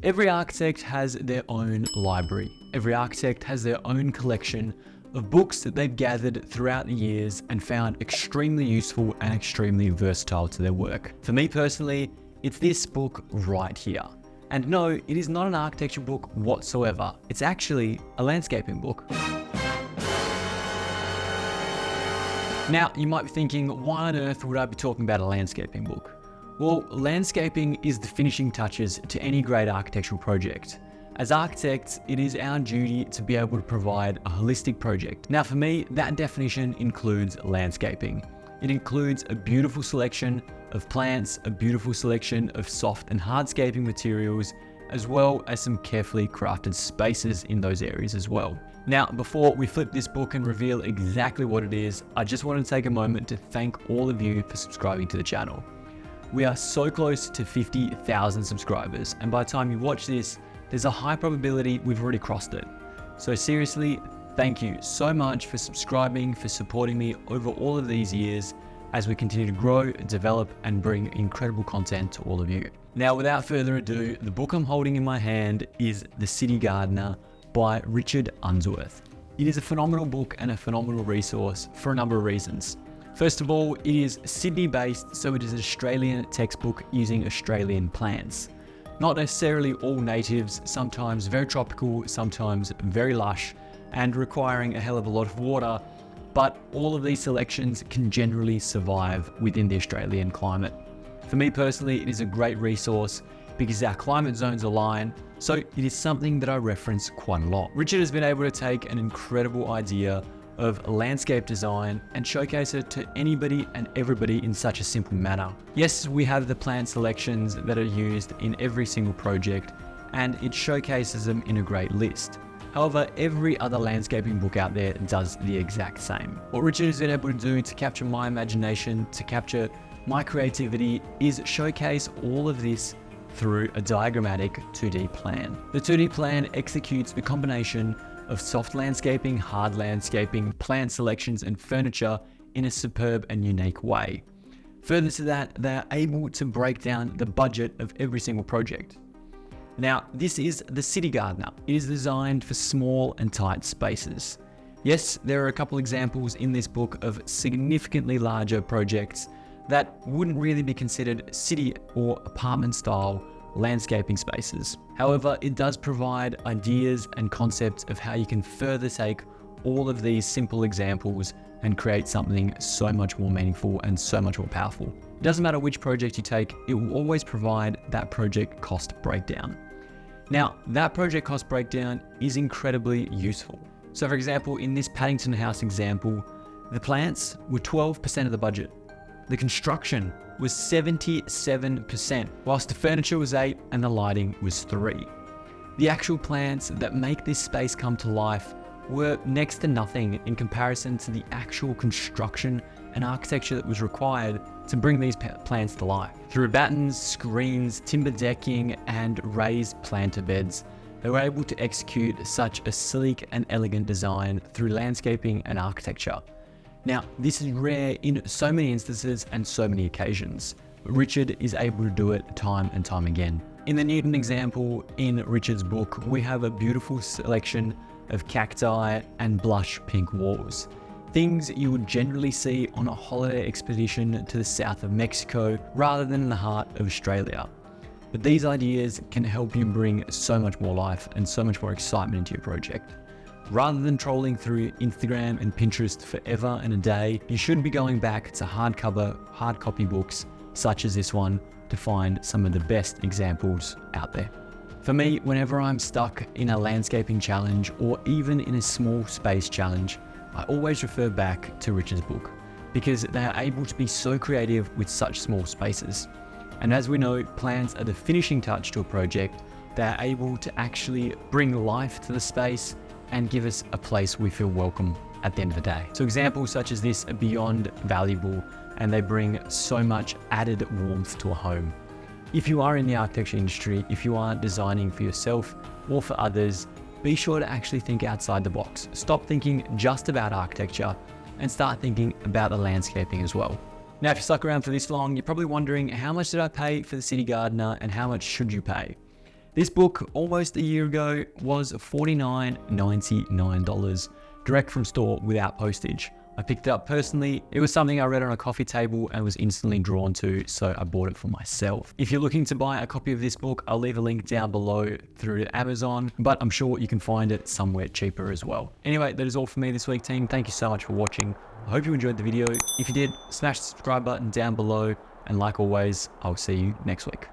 Every architect has their own library. Every architect has their own collection of books that they've gathered throughout the years and found extremely useful and extremely versatile to their work. For me personally, it's this book right here. And no, it is not an architecture book whatsoever. It's actually a landscaping book. Now, you might be thinking, why on earth would I be talking about a landscaping book? Well, landscaping is the finishing touches to any great architectural project. As architects, it is our duty to be able to provide a holistic project. Now for me, that definition includes landscaping. It includes a beautiful selection of plants, a beautiful selection of soft and hardscaping materials, as well as some carefully crafted spaces in those areas as well. Now, before we flip this book and reveal exactly what it is, I just want to take a moment to thank all of you for subscribing to the channel. We are so close to 50,000 subscribers, and by the time you watch this, there's a high probability we've already crossed it. So seriously, thank you so much for subscribing, for supporting me over all of these years as we continue to grow, develop, and bring incredible content to all of you. Now, without further ado, the book I'm holding in my hand is The City Gardener by Richard Unsworth. It is a phenomenal book and a phenomenal resource for a number of reasons. First of all, it is Sydney-based, so it is an Australian textbook using Australian plants. Not necessarily all natives, sometimes very tropical, sometimes very lush, and requiring a hell of a lot of water, but all of these selections can generally survive within the Australian climate. For me personally, it is a great resource because our climate zones align, so it is something that I reference quite a lot. Richard has been able to take an incredible idea of landscape design and showcase it to anybody and everybody in such a simple manner. Yes, we have the plant selections that are used in every single project, and it showcases them in a great list. However, every other landscaping book out there does the exact same. What Richard has been able to do to capture my imagination, to capture my creativity, is showcase all of this through a diagrammatic 2D plan. The 2D plan executes the combination of soft landscaping, hard landscaping, plant selections, and furniture in a superb and unique way. Further to that, they are able to break down the budget of every single project. Now, this is the City Gardener. It is designed for small and tight spaces. Yes, there are a couple examples in this book of significantly larger projects that wouldn't really be considered city or apartment style landscaping spaces. However, it does provide ideas and concepts of how you can further take all of these simple examples and create something so much more meaningful and so much more powerful. It doesn't matter which project you take, it will always provide that project cost breakdown. Now, that project cost breakdown is incredibly useful. So for example, in this Paddington House example, the plants were 12% of the budget. The construction was 77%, whilst the furniture was 8% and the lighting was 3%. The actual plants that make this space come to life were next to nothing in comparison to the actual construction and architecture that was required to bring these plants to life. Through battens, screens, timber decking, and raised planter beds, they were able to execute such a sleek and elegant design through landscaping and architecture. Now, this is rare in so many instances and so many occasions, but Richard is able to do it time and time again. In the Newton example in Richard's book, we have a beautiful selection of cacti and blush pink walls. Things you would generally see on a holiday expedition to the south of Mexico rather than in the heart of Australia. But these ideas can help you bring so much more life and so much more excitement into your project. Rather than trolling through Instagram and Pinterest forever and a day, you should be going back to hard copy books such as this one to find some of the best examples out there. For me, whenever I'm stuck in a landscaping challenge or even in a small space challenge, I always refer back to Richard's book because they are able to be so creative with such small spaces. And as we know, plants are the finishing touch to a project. They are able to actually bring life to the space and give us a place we feel welcome at the end of the day. So examples such as this are beyond valuable, and they bring so much added warmth to a home. If you are in the architecture industry, if you are designing for yourself or for others, be sure to actually think outside the box. Stop thinking just about architecture and start thinking about the landscaping as well. Now, if you stuck around for this long, you're probably wondering, how much did I pay for the City Gardener and how much should you pay? This book, almost a year ago, was $49.99, direct from store without postage. I picked it up personally. It was something I read on a coffee table and was instantly drawn to, so I bought it for myself. If you're looking to buy a copy of this book, I'll leave a link down below through to Amazon, but I'm sure you can find it somewhere cheaper as well. Anyway, that is all for me this week, team. Thank you so much for watching. I hope you enjoyed the video. If you did, smash the subscribe button down below, and like always, I'll see you next week.